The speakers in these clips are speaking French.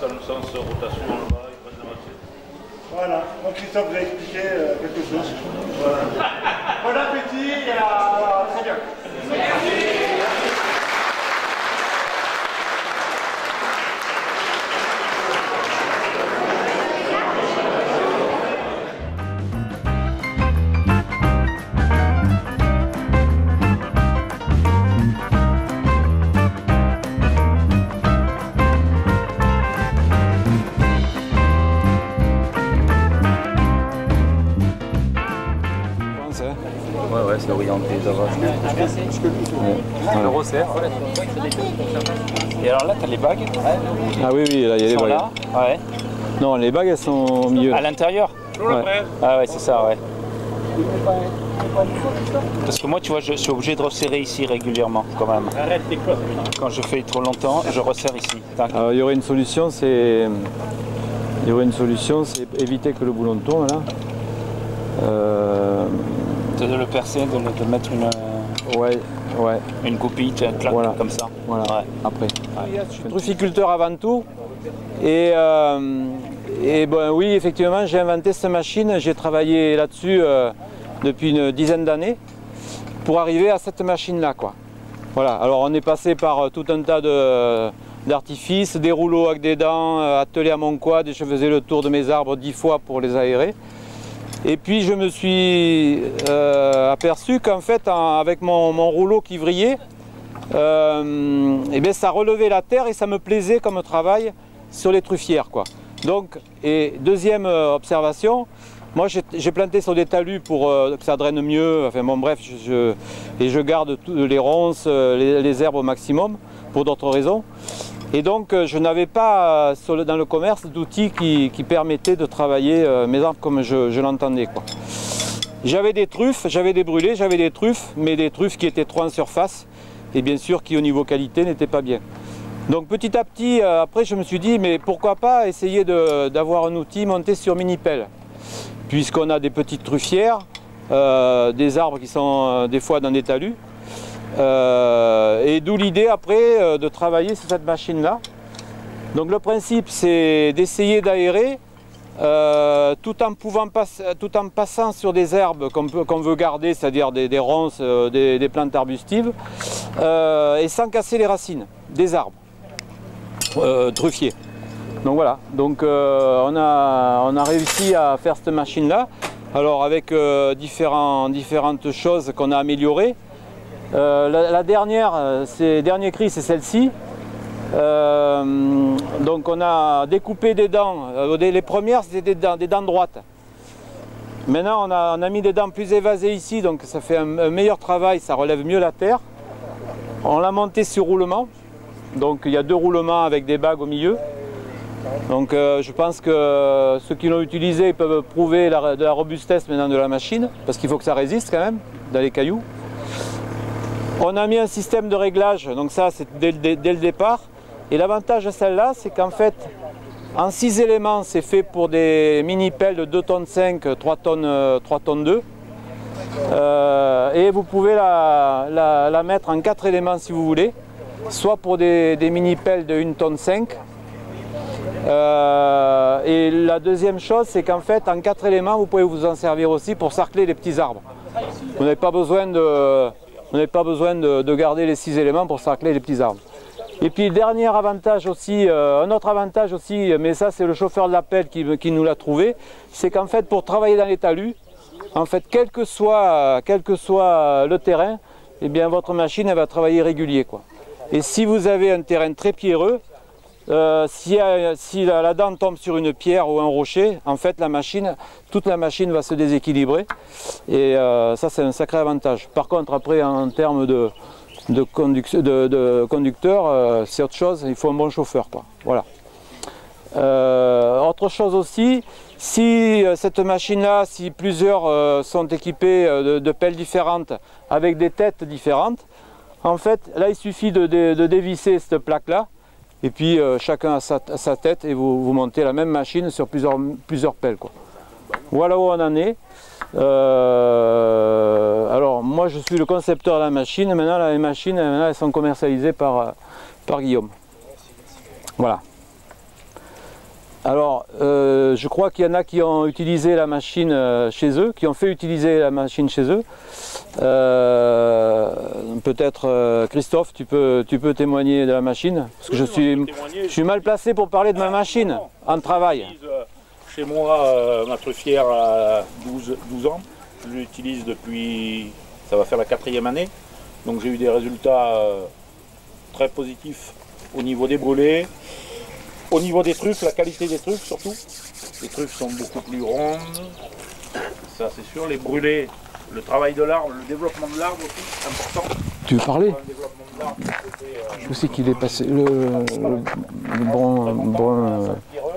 Dans le sens rotation là-bas, il passe la moitié. Voilà, donc Christophe vous a expliqué quelque chose. Voilà. Bon appétit et à très bien. Merci. Ouais, c'est orienté, ça va. On le resserre. Et alors là, tu as les bagues. Ah oui, là, il y a les bagues. Là. Ouais. Non, les bagues, elles sont au milieu. À l'intérieur. Ouais. Ah ouais, c'est ça, ouais. Parce que moi, tu vois, je suis obligé de resserrer ici régulièrement, quand même. Arrête tes clous. Quand je fais trop longtemps, je resserre ici. Alors, il y aurait une solution, c'est... éviter que le boulon tourne, là. De le percer, de mettre une goupille, un claque voilà. Comme ça. Voilà, ouais. Après. Je suis trufficulteur avant tout. Et ben, oui, effectivement, j'ai inventé cette machine. J'ai travaillé là-dessus depuis une dizaine d'années pour arriver à cette machine-là, quoi. Voilà. Alors, on est passé par tout un tas d'artifices, des rouleaux avec des dents, attelés à mon quad. Je faisais le tour de mes arbres 10 fois pour les aérer. Et puis je me suis aperçu qu'en fait, avec mon rouleau qui vrillait, ça relevait la terre et ça me plaisait comme travail sur les truffières, quoi. Donc, et deuxième observation, moi j'ai planté sur des talus pour que ça draine mieux, enfin bon bref, je garde les ronces, les herbes au maximum, pour d'autres raisons. Et donc je n'avais pas dans le commerce d'outils qui permettaient de travailler mes arbres comme je l'entendais, quoi. J'avais des truffes, j'avais des brûlés, j'avais des truffes, mais des truffes qui étaient trop en surface et bien sûr qui au niveau qualité n'étaient pas bien. Donc petit à petit, après je me suis dit mais pourquoi pas essayer d'avoir un outil monté sur mini-pelle, puisqu'on a des petites truffières, des arbres qui sont des fois dans des talus. Et d'où l'idée après de travailler sur cette machine là. Donc le principe c'est d'essayer d'aérer tout en passant sur des herbes qu'on veut garder, c'est-à-dire des ronces, des plantes arbustives, et sans casser les racines des arbres truffiers. Donc voilà, donc on a réussi à faire cette machine là, alors avec différentes choses qu'on a améliorées. La dernière, dernier cri, c'est celle-ci. Donc on a découpé des dents. Les premières c'était des dents droites. Maintenant on a mis des dents plus évasées ici, donc ça fait un meilleur travail, ça relève mieux la terre. On l'a monté sur roulement. Donc il y a 2 roulements avec des bagues au milieu. Donc je pense que ceux qui l'ont utilisé peuvent prouver de la robustesse maintenant de la machine, parce qu'il faut que ça résiste quand même dans les cailloux. On a mis un système de réglage, donc ça c'est dès le départ. Et l'avantage de celle-là, c'est qu'en fait, en 6 éléments, c'est fait pour des mini-pelles de 2,5 tonnes, 3 tonnes 2. Et vous pouvez la mettre en 4 éléments si vous voulez, soit pour des mini-pelles de 1,5 tonnes, Et la deuxième chose, c'est qu'en fait, en 4 éléments, vous pouvez vous en servir aussi pour sarcler les petits arbres. Vous n'avez pas besoin de garder les 6 éléments pour sarcler les petits arbres. Et puis, dernier avantage aussi, un autre avantage aussi, mais ça c'est le chauffeur de la pelle qui nous l'a trouvé, c'est qu'en fait, pour travailler dans les talus, en fait, quel que soit le terrain, eh bien, votre machine elle va travailler régulier, quoi. Et si vous avez un terrain très pierreux, si la dent tombe sur une pierre ou un rocher, en fait toute la machine va se déséquilibrer et ça c'est un sacré avantage. Par contre après en termes de conducteur, c'est autre chose, il faut un bon chauffeur, quoi. Voilà. Autre chose aussi, si cette machine-là, si plusieurs sont équipés de pelles différentes avec des têtes différentes, en fait là il suffit de dévisser cette plaque-là. Et puis chacun a sa tête et vous montez la même machine sur plusieurs pelles, quoi. Voilà où on en est. Alors moi je suis le concepteur de la machine. Maintenant les machines elles sont commercialisées par Guillaume. Voilà. Alors je crois qu'il y en a qui ont utilisé la machine chez eux, qui ont fait utiliser la machine chez eux. Peut-être Christophe, tu peux témoigner de la machine, parce que je suis mal placé pour parler de ma machine en travail. Chez moi, ma truffière a 12 ans, je l'utilise depuis, ça va faire la 4e année, donc j'ai eu des résultats très positifs au niveau des brûlés, au niveau des truffes, la qualité des truffes surtout. Les truffes sont beaucoup plus rondes, ça c'est sûr, les brûlés. Le travail de l'arbre, le développement de l'arbre aussi, c'est important. Tu veux parler? Je sais qu'il est passé le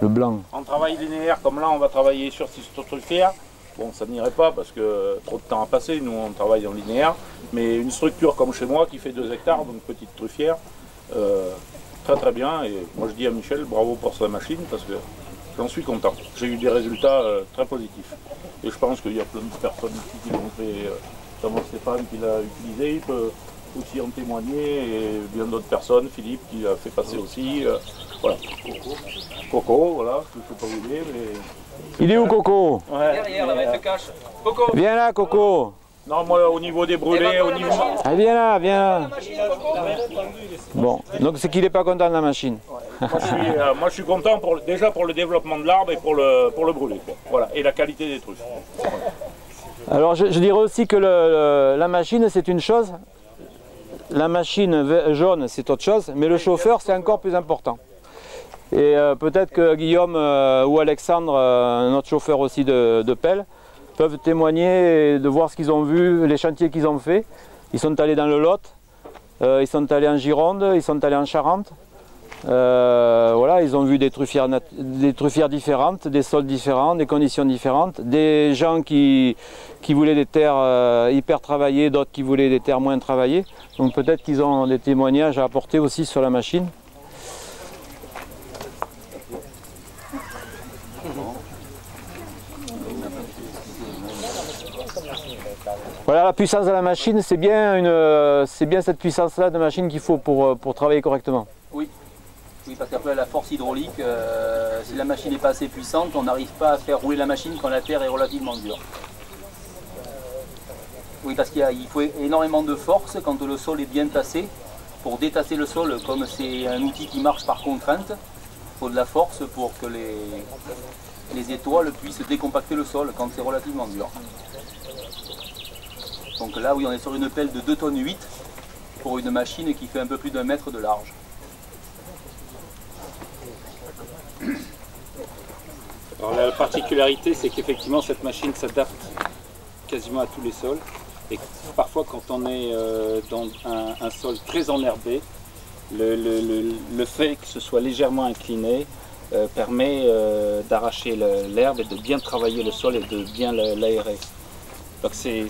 blanc. En travail linéaire, comme là on va travailler sur cette truffière, bon ça n'irait pas parce que trop de temps a passé, nous on travaille en linéaire, mais une structure comme chez moi qui fait 2 hectares, donc petite truffière, très très bien, et moi je dis à Michel bravo pour sa machine parce que j'en suis content. J'ai eu des résultats très positifs. Et je pense qu'il y a plein de personnes ici qui l'ont fait, notamment Stéphane qui l'a utilisé, il peut aussi en témoigner, et bien d'autres personnes, Philippe qui l'a fait passer aussi. Voilà. Coco, voilà, je ne sais pas où il est, mais... Il est où Coco? Ouais. Derrière, là-bas, il se cache. Coco! Viens là Coco! Non, moi au niveau des brûlés, au niveau... Ah, viens là, viens là! Bon, donc c'est qu'il n'est pas content de la machine. Moi je suis content déjà pour le développement de l'arbre et pour le brûlé, quoi. Voilà, et la qualité des truffes. Alors je dirais aussi que la machine c'est une chose, la machine jaune c'est autre chose, mais le chauffeur c'est encore plus important. Et peut-être que Guillaume ou Alexandre, notre chauffeur aussi de pelle, peuvent témoigner et de voir ce qu'ils ont vu, les chantiers qu'ils ont fait. Ils sont allés dans le Lot, ils sont allés en Gironde, ils sont allés en Charente. Voilà, ils ont vu des truffières différentes, des sols différents, des conditions différentes, des gens qui voulaient des terres hyper travaillées, d'autres qui voulaient des terres moins travaillées. Donc peut-être qu'ils ont des témoignages à apporter aussi sur la machine. Voilà, la puissance de la machine, c'est bien cette puissance-là de machine qu'il faut pour travailler correctement. Oui. Oui, parce qu'après la force hydraulique, si la machine n'est pas assez puissante, on n'arrive pas à faire rouler la machine quand la terre est relativement dure. Oui, parce qu'il faut énormément de force quand le sol est bien tassé. Pour détasser le sol, comme c'est un outil qui marche par contrainte, il faut de la force pour que les étoiles puissent décompacter le sol quand c'est relativement dur. Donc là, oui, on est sur une pelle de 2,8 tonnes pour une machine qui fait un peu plus d'1 mètre de large. Alors la particularité, c'est qu'effectivement cette machine s'adapte quasiment à tous les sols. Et parfois quand on est dans un sol très enherbé, le fait que ce soit légèrement incliné permet d'arracher l'herbe et de bien travailler le sol et de bien l'aérer. Donc et de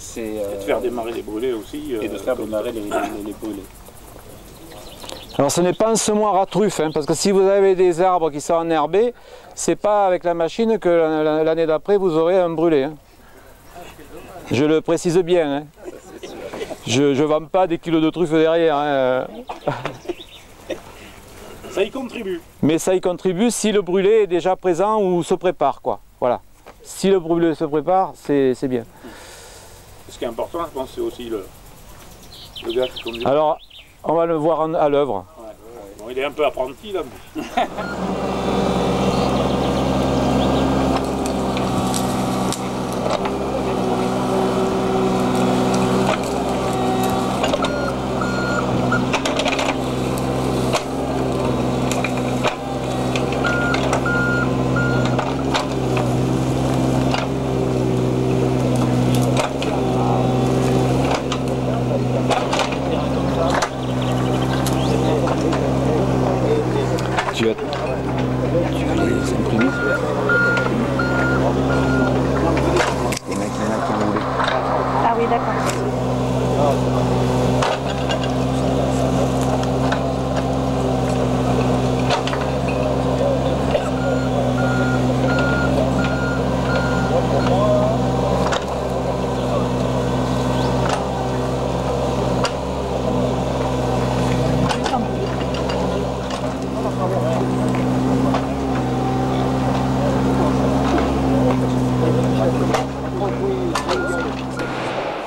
faire démarrer les brûlés aussi. Et de faire démarrer les brûlés. Alors ce n'est pas un semoir à truffe, hein, parce que si vous avez des arbres qui sont enherbés, c'est pas avec la machine que l'année d'après vous aurez un brûlé. Hein. Je le précise bien. Hein. Je ne vends pas des kilos de truffes derrière. Hein. Ça y contribue. Mais ça y contribue si le brûlé est déjà présent ou se prépare, quoi. Voilà. Si le brûlé se prépare, c'est bien. Ce qui est important, je pense, c'est aussi le gars qui conduit. Alors, on va le voir à l'œuvre. Ouais. Bon, il est un peu apprenti là. Mais... Tu vas les imprimer. Les mecs, il y en a qui ont roulé. Ah oui, d'accord.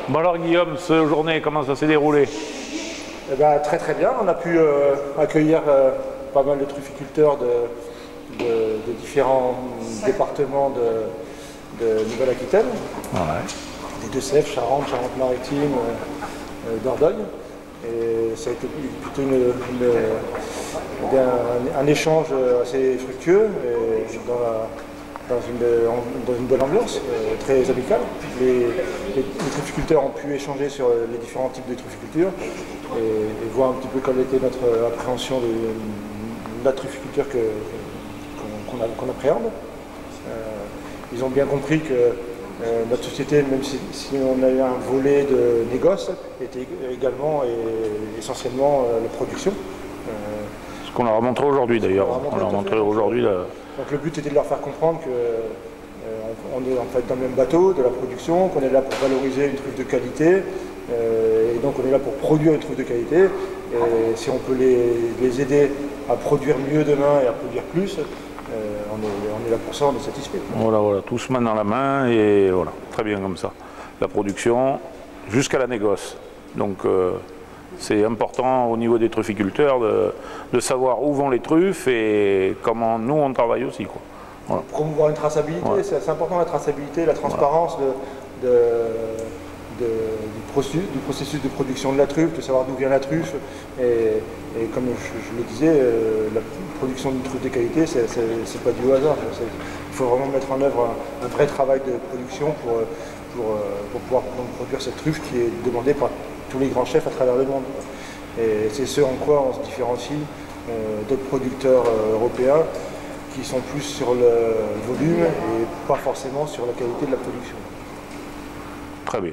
Bon alors Guillaume, cette journée, comment ça s'est déroulé? Eh ben, très très bien, on a pu accueillir pas mal de trufficulteurs de différents départements de Nouvelle-Aquitaine, des Deux-Sèvres, Charente, Charente-Maritime, Dordogne. Et ça a été plutôt un échange assez fructueux et dans une bonne ambiance, très amicale. Les trufficulteurs ont pu échanger sur les différents types de trufficulture et voir un petit peu quelle était notre appréhension de la trufficulture qu'on appréhende. Ils ont bien compris que notre société, même si on avait un volet de négoce, était également et essentiellement la production. Ce qu'on leur a montré aujourd'hui d'ailleurs. On leur a montré aujourd'hui. Donc le but était de leur faire comprendre qu'on est en fait dans le même bateau de la production, qu'on est là pour valoriser une truffe de qualité, et donc on est là pour produire une truffe de qualité. Et si on peut les aider à produire mieux demain et à produire plus, on est là pour ça, on est satisfait. Voilà, tous main dans la main et voilà, très bien comme ça. La production jusqu'à la négoce. Donc c'est important au niveau des trufficulteurs de savoir où vont les truffes et comment nous on travaille aussi, quoi. Voilà. Promouvoir une traçabilité, ouais. C'est important la traçabilité, la transparence du processus de production de la truffe, de savoir d'où vient la truffe. Et comme je le disais, la production d'une truffe de qualité, c'est pas du hasard. Il faut vraiment mettre en œuvre un vrai travail de production pour pouvoir produire cette truffe qui est demandée par tous les grands chefs à travers le monde. Et c'est ce en quoi on se différencie d'autres producteurs européens qui sont plus sur le volume et pas forcément sur la qualité de la production. Très bien.